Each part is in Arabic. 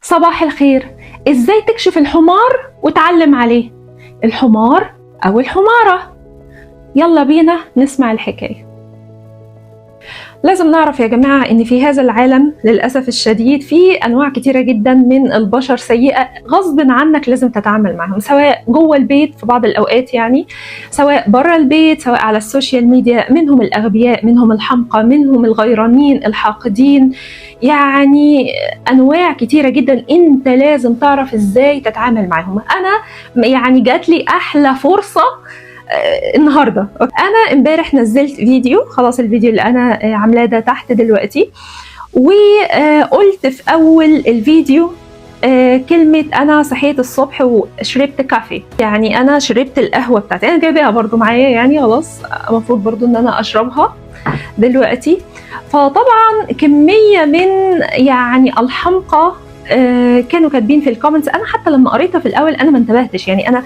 صباح الخير. ازاي تكشف الحمار وتعلم عليه؟ الحمار او الحمارة؟ يلا بينا نسمع الحكاية. لازم نعرف يا جماعة ان في هذا العالم للأسف الشديد في انواع كتيرة جدا من البشر سيئة، غصب عنك لازم تتعامل معهم، سواء جوه البيت في بعض الاوقات يعني، سواء بره البيت، سواء على السوشيال ميديا. منهم الاغبياء، منهم الحمقى، منهم الغيرانين الحاقدين، يعني انواع كتيرة جدا. انت لازم تعرف ازاي تتعامل معهم. انا يعني جات لي احلى فرصة النهارده. انا امبارح نزلت فيديو، خلاص الفيديو اللي انا عاملاه ده تحت دلوقتي، وقلت في اول الفيديو كلمة أنا صحيت الصبح وشربت كافي. يعني أنا شربت القهوة بتاعتي، أنا جايباها برضو معايا، يعني خلاص المفروض برضو إن أنا أشربها دلوقتي. فطبعا كمية من يعني الحمقى كانوا كاتبين في الكومنتس. انا حتى لما قريتها في الاول انا ما انتبهتش، يعني انا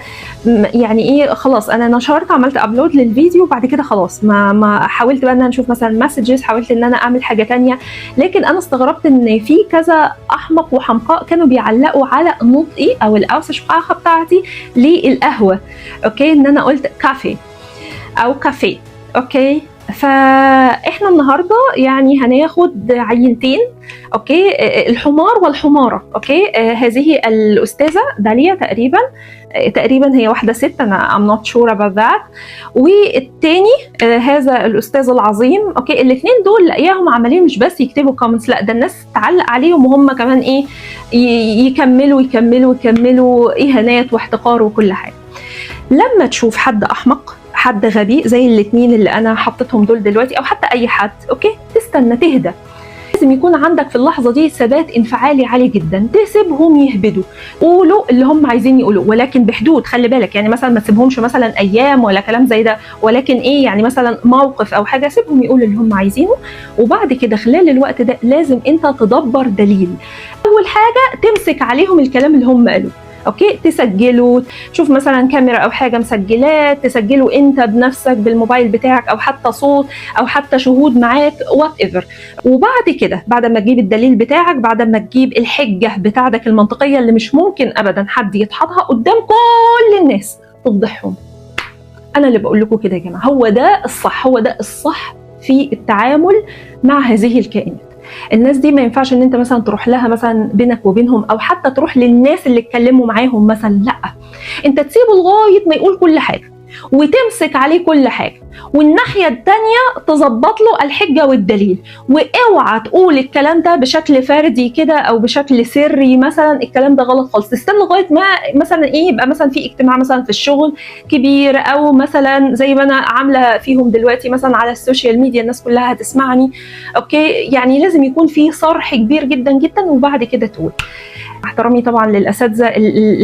يعني ايه، خلاص انا نشرت، عملت ابلود للفيديو، بعد كده خلاص ما حاولت بقى ان انا اشوف مثلا مسجز، حاولت ان انا اعمل حاجه تانية. لكن انا استغربت ان في كذا احمق وحمقاء كانوا بيعلقوا على نطقي او الاوسشبراخه بتاعتي للقهوه. اوكي، ان انا قلت كافي او كافيه. اوكي، فاحنا النهارده يعني هناخد عينتين. اوكي، الحمار والحماره. اوكي، هذه الاستاذه داليا تقريبا هي واحده ست، انا I'm not sure about that. والتاني هذا الاستاذ العظيم. اوكي، الاثنين دول لاقياهم عمالين مش بس يكتبوا كومنتس، لا ده الناس تعلق عليهم وهم كمان ايه، يكملوا يكملوا يكملوا اهانات واحتقار وكل حاجه. لما تشوف حد احمق، حد غبي زي الاثنين اللي انا حطيتهم دول دلوقتي، او حتى اي حد، اوكي، تستنى، تهدى. لازم يكون عندك في اللحظه دي ثبات انفعالي عالي جدا، تسيبهم يهبدوا، قولوا اللي هم عايزين يقولوا، ولكن بحدود. خلي بالك، يعني مثلا ما تسيبهمش مثلا ايام ولا كلام زي ده، ولكن ايه، يعني مثلا موقف او حاجه، سيبهم يقولوا اللي هم عايزينه. وبعد كده خلال الوقت ده لازم انت تدبر دليل. اول حاجه تمسك عليهم الكلام اللي هم قالوه. اوكي، تسجله، شوف مثلا كاميرا او حاجه مسجلاه، تسجله انت بنفسك بالموبايل بتاعك، او حتى صوت، او حتى شهود معاك، وات ايفر. وبعد كده، بعد ما تجيب الدليل بتاعك، بعد ما تجيب الحجه بتاعتك المنطقيه اللي مش ممكن ابدا حد يدحضها قدام كل الناس، تفضحهم. انا اللي بقول لكم كده يا جماعه، هو ده الصح، هو ده الصح في التعامل مع هذه الكائنات. الناس دي ما ينفعش ان انت مثلا تروح لها مثلا بينك وبينهم، او حتى تروح للناس اللي اتكلموا معاهم مثلا، لا، انت تسيبه لغايه ما يقول كل حاجه، وتمسك عليه كل حاجه، والناحيه الثانيه تظبط له الحجه والدليل. واوعى تقول الكلام ده بشكل فردي كده او بشكل سري، مثلا الكلام ده غلط خالص. تستنى لغايه ما مثلا ايه، يبقى مثلا في اجتماع مثلا في الشغل كبير، او مثلا زي ما انا عامله فيهم دلوقتي مثلا على السوشيال ميديا، الناس كلها هتسمعني. اوكي، يعني لازم يكون في صرح كبير جدا جدا، وبعد كده تقول. احترامي طبعا للاساتذه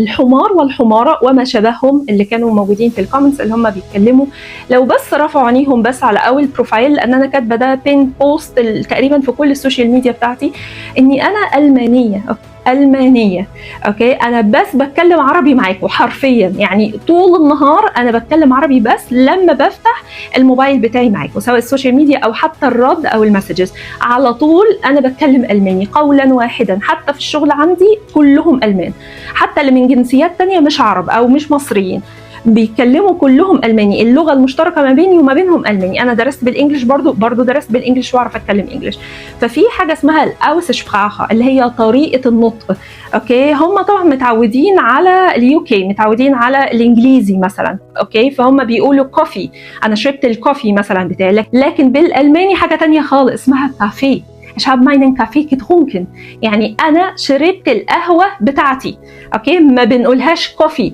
الحمار والحماره وما شابههم اللي كانوا موجودين في الكومنتس اللي هم بيتكلموا، لو بس رفعوا عينيهم بس على اول بروفايل، لان انا كاتبه ده بين بوست تقريبا في كل السوشيال ميديا بتاعتي، اني انا المانيه. اوكي، انا بس بتكلم عربي معاكم حرفيا، يعني طول النهار انا بتكلم عربي، بس لما بفتح الموبايل بتاعي معاكم سواء السوشيال ميديا او حتى الرد او المسجز، على طول انا بتكلم الماني قولا واحدا. حتى في الشغل عندي كلهم المان، حتى اللي من جنسيات تانية مش عرب او مش مصريين بيتكلموا كلهم الماني. اللغه المشتركه ما بيني وما بينهم الماني. انا درست بالانجلش، برضو درست بالانجلش واعرف اتكلم انجلش. ففي حاجه اسمها الاوسشبراخه اللي هي طريقه النطق. اوكي، هم طبعا متعودين على اليوكي، متعودين على الانجليزي مثلا. اوكي، فهم بيقولوا كوفي، انا شربت الكوفي مثلا بتاعي. لكن بالالماني حاجه تانية خالص اسمها كافيه. Ich habe meinen Kaffee getrunken، يعني انا شربت القهوه بتاعتي. اوكي، ما بنقولهاش كوفي.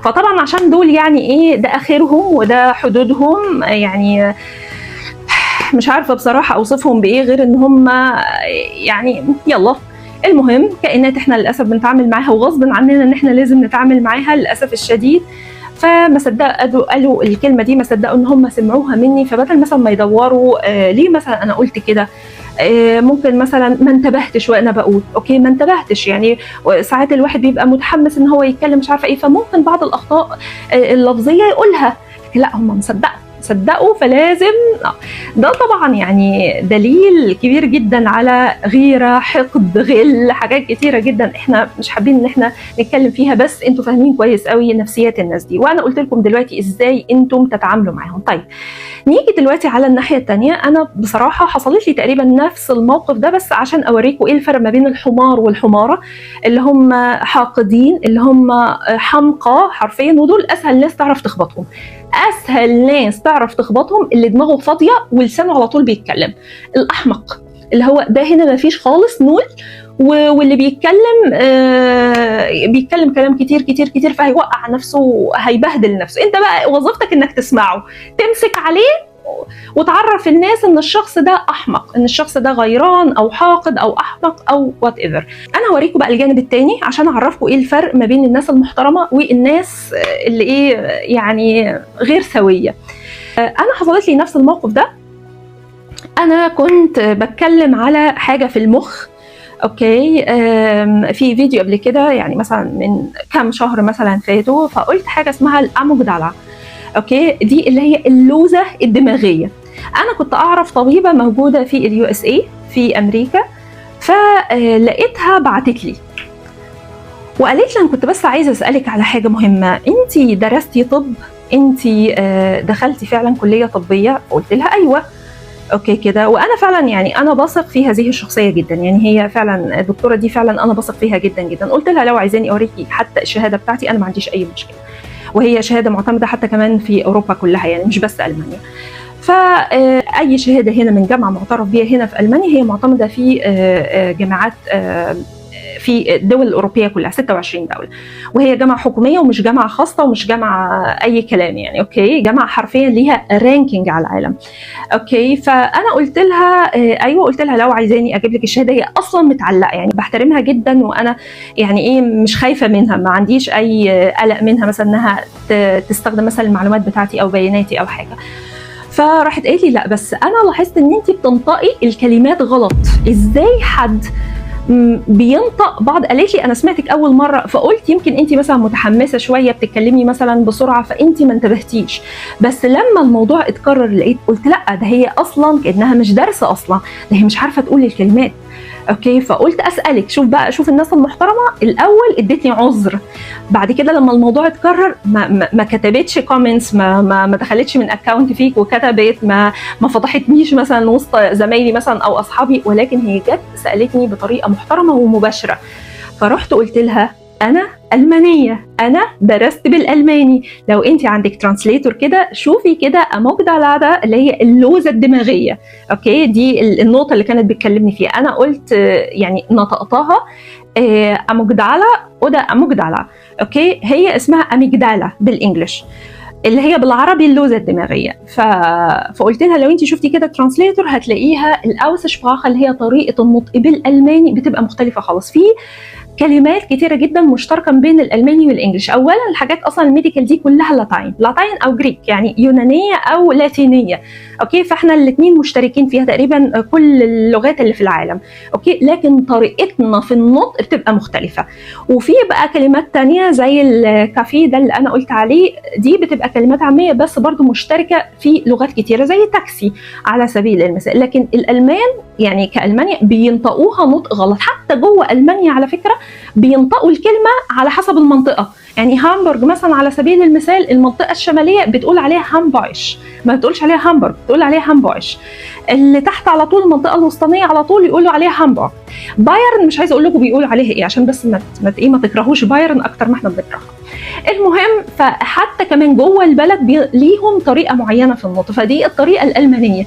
فطبعا عشان دول يعني ايه، ده اخرهم وده حدودهم، يعني مش عارفه بصراحه اوصفهم بايه غير ان هم يعني يلا. المهم، كائنات احنا للاسف بنتعامل معاها وغصب عننا ان احنا لازم نتعامل معاها للاسف الشديد. فما صدقوا قالوا الكلمه دي، ما صدقوا ان هم سمعوها مني، فبدل مثلا ما يدوروا ليه مثلا انا قلت كده، ممكن مثلا ما انتبهتش وانا بقول. اوكي، ما انتبهتش، يعني ساعات الواحد بيبقى متحمس ان هو يتكلم مش عارفه ايه، فممكن بعض الاخطاء اللفظيه يقولها، لكن لا، هم تصدقوا فلازم. ده طبعا يعني دليل كبير جدا على غيرة، حقد، غل، حاجات كتيرة جدا احنا مش حابين ان احنا نتكلم فيها، بس انتوا فاهمين كويس قوي نفسيات الناس دي، وانا قلت لكم دلوقتي ازاي انتم تتعاملوا معاهم. طيب نيجي دلوقتي على الناحية التانية. انا بصراحة حصلت لي تقريبا نفس الموقف ده، بس عشان اوريكم ايه الفرق ما بين الحمار والحمارة، اللي هم حاقدين، اللي هم حمقى حرفيا، ودول اسهل ناس تعرف تخبطهم. اسهل ناس تعرف تخبطهم اللي دماغه فاضيه ولسانه على طول بيتكلم. الاحمق اللي هو ده هنا ما فيش خالص نول، واللي بيتكلم كلام كتير كتير كتير، فهيوقع نفسه وهيبهدل نفسه. انت بقى وظيفتك انك تسمعه، تمسك عليه وتعرف الناس ان الشخص ده احمق، ان الشخص ده غيران او حاقد او احمق او وات ايفر. انا هوريكم بقى الجانب التاني عشان اعرفكم ايه الفرق ما بين الناس المحترمه والناس اللي ايه يعني غير سويه. انا حصلت لي نفس الموقف ده. انا كنت بتكلم على حاجه في المخ، اوكي، في فيديو قبل كده يعني مثلا من كام شهر مثلا فاتوا، فقلت حاجه اسمها الاموجدالا، اوكي، دي اللي هي اللوزه الدماغيه. انا كنت اعرف طبيبه موجوده في اليو اس اي في امريكا، فلقيتها بعتت لي وقالت لي انا كنت بس عايزه اسالك على حاجه مهمه، انت درستي طب؟ انت دخلتي فعلا كليه طبيه؟ قلت لها ايوه. اوكي كده، وانا فعلا يعني انا بثق في هذه الشخصيه جدا، يعني هي فعلا الدكتوره دي فعلا انا بثق فيها جدا جدا. قلت لها لو عايزاني اوريكي حتى الشهاده بتاعتي انا ما عنديش اي مشكله، وهي شهاده معتمده حتى كمان في اوروبا كلها، يعني مش بس المانيا. فاي شهاده هنا من جامعه معترف بيها هنا في المانيا هي معتمده في جامعات في الدول الأوروبية كلها 26 دولة، وهي جامعة حكومية ومش جامعة خاصة ومش جامعة أي كلام يعني، أوكي، جامعة حرفيا ليها رانكينج على العالم، أوكي. فأنا قلت لها أيوة، قلت لها لو عايزاني أجيب لك الشهادة، هي أصلا متعلقة، يعني بحترمها جدا، وأنا يعني إيه مش خايفة منها، ما عنديش أي قلق منها مثلا إنها تستخدم مثلا المعلومات بتاعتي أو بياناتي أو حاجة. فراحت قالت لي لا بس أنا لاحظت إن أنت بتنطقي الكلمات غلط، إزاي حد بينطق بعض؟ قالت لي انا سمعتك اول مره، فقلت يمكن انت مثلا متحمسه شويه بتتكلمي مثلا بسرعه فانت ما انتبهتيش، بس لما الموضوع اتكرر لقيت، قلت لا ده هي اصلا كانها مش دارسه اصلا، ده هي مش عارفه تقول الكلمات، اوكي. فقلت اسالك، شوف الناس المحترمه الاول ادتني عذر، بعد كده لما الموضوع اتكرر ما كتبتش كومنتس، ما دخلتش من اكونت فيك وكتبت، ما فضحتنيش مثلا وسط زمايلي مثلا او اصحابي، ولكن هي جت سالتني بطريقه محترمه ومباشره. فرحت قلت لها انا المانيه، انا درست بالالماني، لو انت عندك ترانسليتور كده شوفي كده اموجدالا اللي هي اللوزه الدماغيه، اوكي، دي النقطه اللي كانت بتكلمني فيها. انا قلت يعني نطقتها اموجدالا وده اموجدالا، اوكي، هي اسمها اميجدالا بالانجلش اللي هي بالعربي اللوزه الدماغيه. فقلت لها لو انت شفتي كده ترانسليتور هتلاقيها الاوسشبراخه اللي هي طريقه النطق بالالماني بتبقى مختلفه خالص، في كلمات كتيرة جدا مشتركة بين الألماني والإنجليش. أولا الحاجات أصلا الميديكال دي كلها لاتين أو جريك، يعني يونانية أو لاتينية، أوكي، فإحنا الاثنين مشتركين فيها تقريبا كل اللغات اللي في العالم، أوكي، لكن طريقتنا في النطق بتبقى مختلفة. وفي بقى كلمات تانية زي الكافيه ده اللي أنا قلت عليه، دي بتبقى كلمات عامية بس برضو مشتركة في لغات كتيرة زي تاكسي على سبيل المثال. لكن الألمان يعني كألمانيا بينطقوها نطق غلط، حتى جوه ألمانيا على فكرة بينطقوا الكلمة على حسب المنطقة، يعني هامبورغ مثلا على سبيل المثال المنطقة الشمالية بتقول عليها هامبويش، ما بتقولش عليها هامبورغ، بتقول عليها هامبويش. اللي تحت على طول المنطقة الوسطانية على طول يقولوا عليها هامبورغ. بايرن مش عايزة أقول لكم بيقولوا عليها إيه عشان بس ما تكرهوش بايرن أكتر ما إحنا بنكرهها. المهم فحتى كمان جوه البلد ليهم طريقة معينة في النطق، فدي الطريقة الألمانية.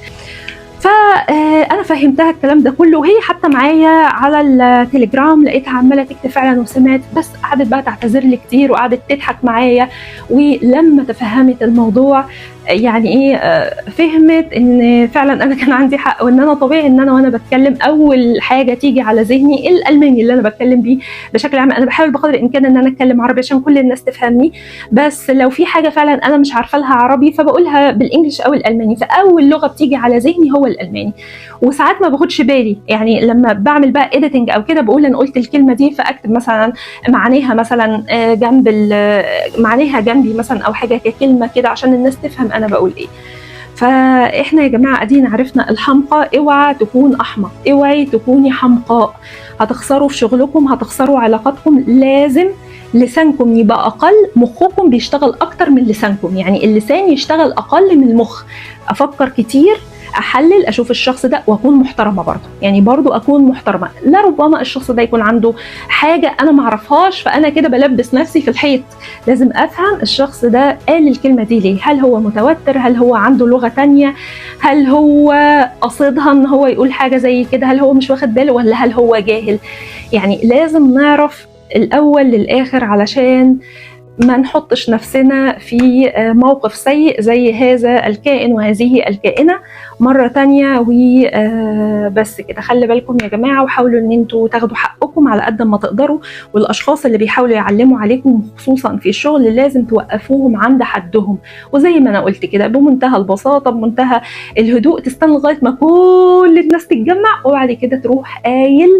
فانا فهمتها الكلام ده كله، وهي حتى معايا على التليجرام لقيتها عماله تكتب فعلا وسمعت، بس قعدت بقى تعتذر لي كتير وقعدت تضحك معايا. ولما تفهمت الموضوع يعني ايه فهمت ان فعلا انا كان عندي حق، وان انا طبيعي ان انا وانا بتكلم اول حاجه تيجي على ذهني الالماني اللي انا بتكلم بيه بشكل عام. انا بحاول بقدر الامكان ان انا اتكلم عربي عشان كل الناس تفهمني، بس لو في حاجه فعلا انا مش عارفه لها عربي فبقولها بالانجلش او الالماني، فاول لغه بتيجي على ذهني هو الالماني. وساعات ما باخدش بالي، يعني لما بعمل بقى اديتنج او كده بقول انا قلت الكلمه دي، فاكتب مثلا معانيها مثلا جنب معانيها جنبي مثلا او حاجه ككلمه كده عشان الناس تفهم انا بقول ايه. فاحنا يا جماعه ادينا عرفنا الحمقى، اوعى تكون احمق، اوعي تكوني حمقاء، هتخسروا في شغلكم، هتخسروا علاقاتكم. لازم لسانكم يبقى اقل، مخكم بيشتغل اكتر من لسانكم، يعني اللسان يشتغل اقل من المخ. افكر كتير، احلل، اشوف الشخص ده واكون محترمه برضه، يعني برضه اكون محترمه. لا ربما الشخص ده يكون عنده حاجه انا ما اعرفهاش، فانا كده بلبس نفسي في الحيط. لازم افهم الشخص ده قال الكلمه دي ليه، هل هو متوتر، هل هو عنده لغه تانية، هل هو قصدها ان هو يقول حاجه زي كده، هل هو مش واخد باله، ولا هل هو جاهل. يعني لازم نعرف الاول للاخر علشان ما نحطش نفسنا في موقف سيء زي هذا الكائن وهذه الكائنة مرة تانية. وبس كده، خلي بالكم يا جماعة، وحاولوا ان انتوا تاخدوا حقكم على قد ما تقدروا. والاشخاص اللي بيحاولوا يعلموا عليكم خصوصا في الشغل لازم توقفوهم عند حدهم، وزي ما انا قلت كده بمنتهى البساطة بمنتهى الهدوء، تستنى لغاية ما كل الناس تتجمع وبعد كده تروح قايل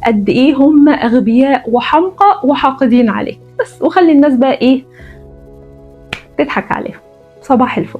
قد ايه هم اغبياء وحمقى وحاقدين عليك بس، وخلي الناس بقى ايه تضحك عليهم. صباح الفل.